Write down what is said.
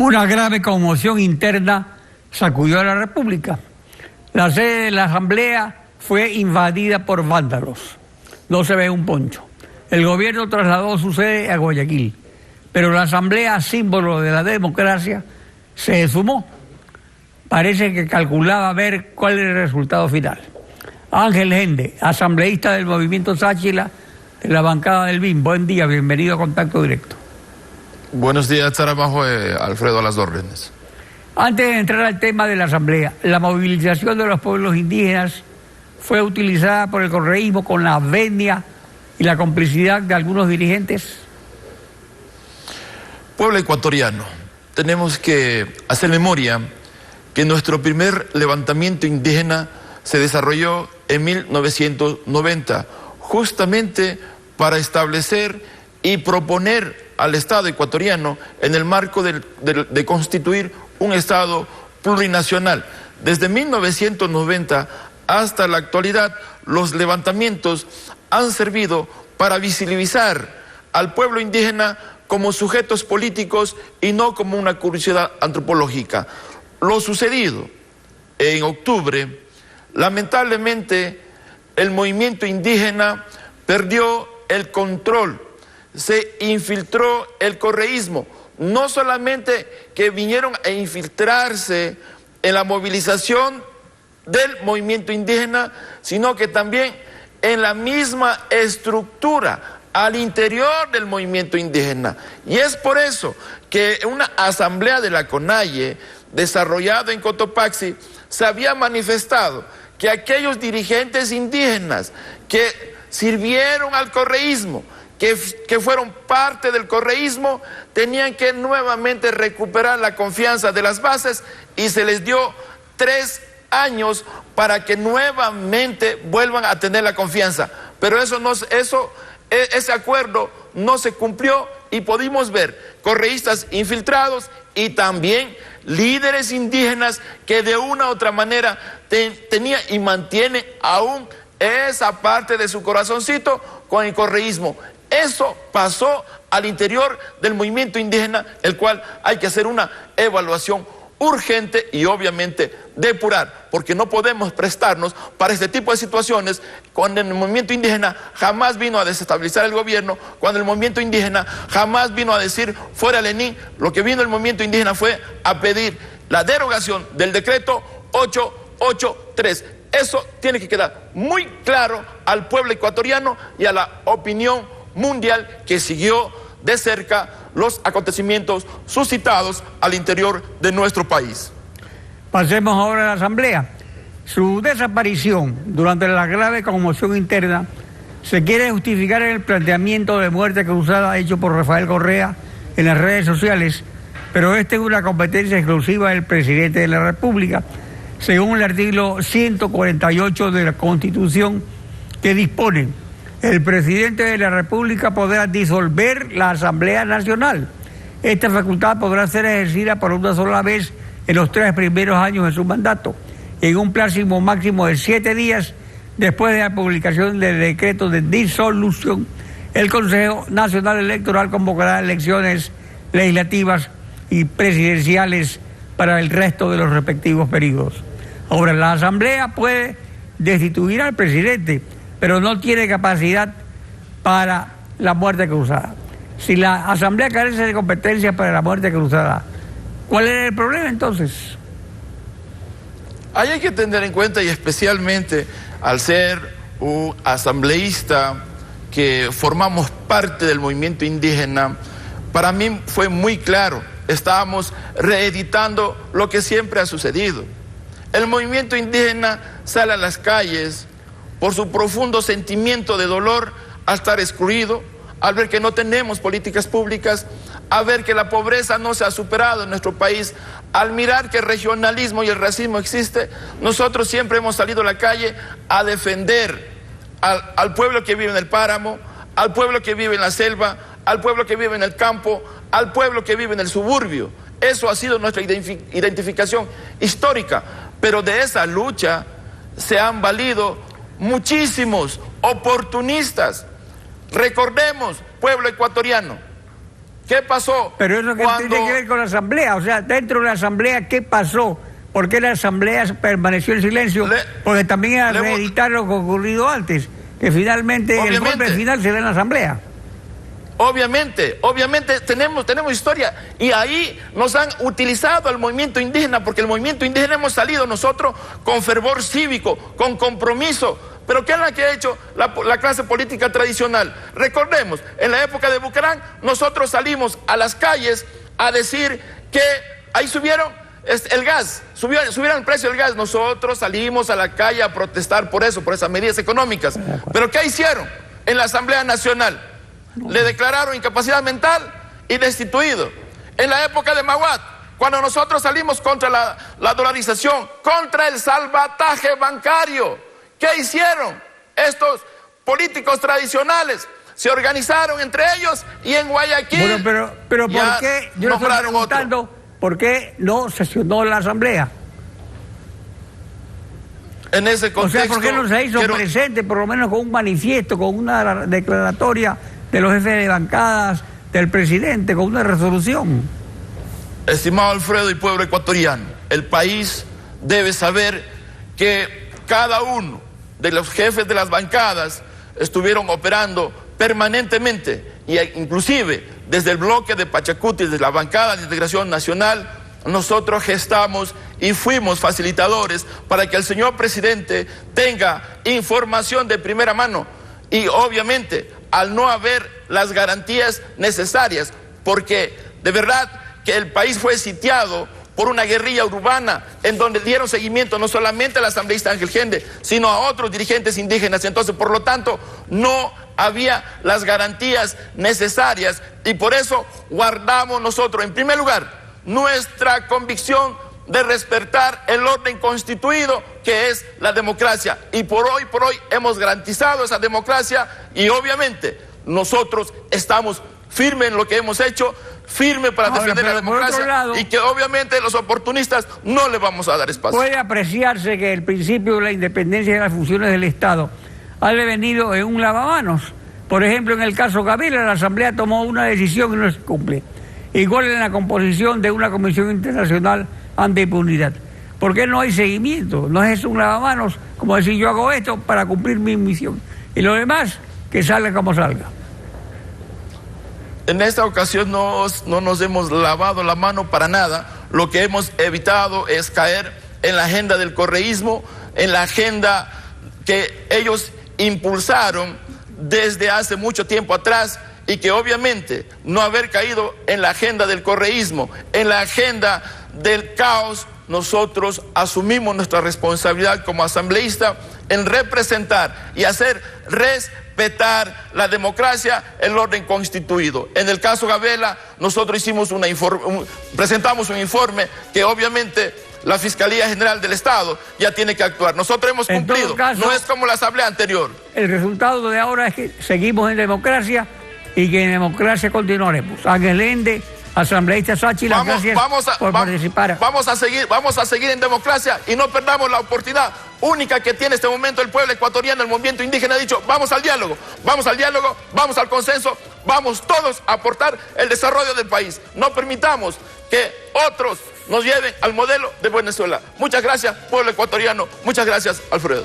Una grave conmoción interna sacudió a la República. La sede de la Asamblea fue invadida por vándalos. No se ve un poncho. El gobierno trasladó su sede a Guayaquil, pero la Asamblea, símbolo de la democracia, se esfumó. Parece que calculaba ver cuál era el resultado final. Ángel Gende, asambleísta del Movimiento Sáchila, de la bancada del BIM. Buen día, bienvenido a Contacto Directo. Buenos días, Taramajo, Alfredo, a las órdenes. Antes de entrar al tema de la Asamblea, la movilización de los pueblos indígenas fue utilizada por el correísmo con la venia y la complicidad de algunos dirigentes. Pueblo ecuatoriano, tenemos que hacer memoria que nuestro primer levantamiento indígena se desarrolló en 1990, justamente para establecer y proponer al Estado ecuatoriano en el marco de constituir un Estado plurinacional. Desde 1990 hasta la actualidad, los levantamientos han servido para visibilizar al pueblo indígena como sujetos políticos y no como una curiosidad antropológica. Lo sucedido en octubre, lamentablemente, el movimiento indígena perdió el control, se infiltró el correísmo. No solamente que vinieron a infiltrarse en la movilización del movimiento indígena, sino que también en la misma estructura al interior del movimiento indígena. Y es por eso que en una asamblea de la CONAIE desarrollada en Cotopaxi se había manifestado que aquellos dirigentes indígenas que sirvieron al correísmo, que fueron parte del correísmo, tenían que nuevamente recuperar la confianza de las bases y se les dio 3 años para que nuevamente vuelvan a tener la confianza. Pero ese acuerdo no se cumplió y pudimos ver correístas infiltrados y también líderes indígenas que de una u otra manera tenían y mantienen aún esa parte de su corazoncito con el correísmo. Eso pasó al interior del movimiento indígena, el cual hay que hacer una evaluación urgente y obviamente depurar, porque no podemos prestarnos para este tipo de situaciones cuando el movimiento indígena jamás vino a desestabilizar el gobierno, cuando el movimiento indígena jamás vino a decir fuera Lenín. Lo que vino el movimiento indígena fue a pedir la derogación del decreto 883. Eso tiene que quedar muy claro al pueblo ecuatoriano y a la opinión mundial que siguió de cerca los acontecimientos suscitados al interior de nuestro país. Pasemos ahora a la Asamblea. Su desaparición durante la grave conmoción interna se quiere justificar en el planteamiento de muerte cruzada hecho por Rafael Correa en las redes sociales, pero esta es una competencia exclusiva del presidente de la República, según el artículo 148 de la Constitución, que dispone: el presidente de la República podrá disolver la Asamblea Nacional. Esta facultad podrá ser ejercida por una sola vez en los 3 primeros años de su mandato, en un plazo máximo de 7 días después de la publicación del decreto de disolución. El Consejo Nacional Electoral convocará elecciones legislativas y presidenciales para el resto de los respectivos periodos. Ahora, la Asamblea puede destituir al presidente, pero no tiene capacidad para la muerte cruzada. Si la Asamblea carece de competencia para la muerte cruzada, ¿cuál es el problema entonces? Ahí hay que tener en cuenta, y especialmente al ser un asambleísta que formamos parte del movimiento indígena, para mí fue muy claro. Estábamos reeditando lo que siempre ha sucedido. El movimiento indígena sale a las calles por su profundo sentimiento de dolor al estar excluido, al ver que no tenemos políticas públicas, al ver que la pobreza no se ha superado en nuestro país, al mirar que el regionalismo y el racismo existe. Nosotros siempre hemos salido a la calle a defender al pueblo que vive en el páramo, al pueblo que vive en la selva, al pueblo que vive en el campo, al pueblo que vive en el suburbio. Eso ha sido nuestra identificación histórica, pero de esa lucha se han valido muchísimos oportunistas. Recordemos, pueblo ecuatoriano, ¿Qué pasó? Pero eso que tiene que ver con la asamblea, o sea, dentro de la asamblea, ¿qué pasó? ¿Por qué la asamblea permaneció en silencio? Porque también era reeditar lo que ocurrido antes, que finalmente el golpe final se da en la asamblea. Obviamente tenemos historia, y ahí nos han utilizado al movimiento indígena, porque el movimiento indígena hemos salido nosotros con fervor cívico, con compromiso. Pero ¿qué es lo que ha hecho la clase política tradicional? Recordemos, en la época de Bucarán, nosotros salimos a las calles a decir que ahí subieron el gas, subieron el precio del gas. Nosotros salimos a la calle a protestar por eso, por esas medidas económicas. Pero ¿qué hicieron? En la Asamblea Nacional le declararon incapacidad mental y destituido. En la época de Maguat, cuando nosotros salimos contra la dolarización, contra el salvataje bancario, ¿qué hicieron? Estos políticos tradicionales se organizaron entre ellos, y en Guayaquil... Bueno, pero ¿por qué? Yo estoy preguntando, ¿por qué no sesionó la asamblea? En ese contexto... O sea, ¿por qué no se hizo presente, por lo menos con un manifiesto, con una declaratoria de los jefes de bancadas, del presidente, con una resolución? Estimado Alfredo y pueblo ecuatoriano, el país debe saber que cada uno de los jefes de las bancadas estuvieron operando permanentemente, y inclusive desde el bloque de Pachacuti, desde la bancada de Integración Nacional, nosotros gestamos y fuimos facilitadores para que el señor presidente tenga información de primera mano. Y obviamente, al no haber las garantías necesarias, porque de verdad que el país fue sitiado por una guerrilla urbana, en donde dieron seguimiento no solamente al asambleísta Ángel Gende, sino a otros dirigentes indígenas. Entonces, por lo tanto, no había las garantías necesarias, y por eso guardamos nosotros, en primer lugar, nuestra convicción de respetar el orden constituido, que es la democracia, y por hoy hemos garantizado esa democracia, y obviamente nosotros estamos firmes en lo que hemos hecho, firme para defender la democracia, y que obviamente los oportunistas no le vamos a dar espacio. Puede apreciarse que el principio de la independencia de las funciones del Estado ha devenido en un lavamanos. Por ejemplo, en el caso Gavila, la Asamblea tomó una decisión y no se cumple. Igual en la composición de una Comisión Internacional Anti-Impunidad. ¿Por qué no hay seguimiento? No es un lavamanos, como decir, yo hago esto para cumplir mi misión, y lo demás, que salga como salga. En esta ocasión no nos hemos lavado la mano para nada. Lo que hemos evitado es caer en la agenda del correísmo, en la agenda que ellos impulsaron desde hace mucho tiempo atrás, y que obviamente no haber caído en la agenda del correísmo, en la agenda del caos. Nosotros asumimos nuestra responsabilidad como asambleísta en representar y hacer respetar la democracia, el orden constituido. En el caso Gavela, nosotros presentamos un informe que obviamente la Fiscalía General del Estado ya tiene que actuar. Nosotros hemos cumplido, no es como la asamblea anterior. El resultado de ahora es que seguimos en democracia, y que en democracia continuaremos. Ángel Ende, asambleísta Sachi, las gracias por participar. Vamos a seguir en democracia, y no perdamos la oportunidad única que tiene este momento el pueblo ecuatoriano. El movimiento indígena ha dicho: vamos al diálogo, vamos al consenso, vamos todos a aportar el desarrollo del país. No permitamos que otros nos lleven al modelo de Venezuela. Muchas gracias, pueblo ecuatoriano. Muchas gracias, Alfredo.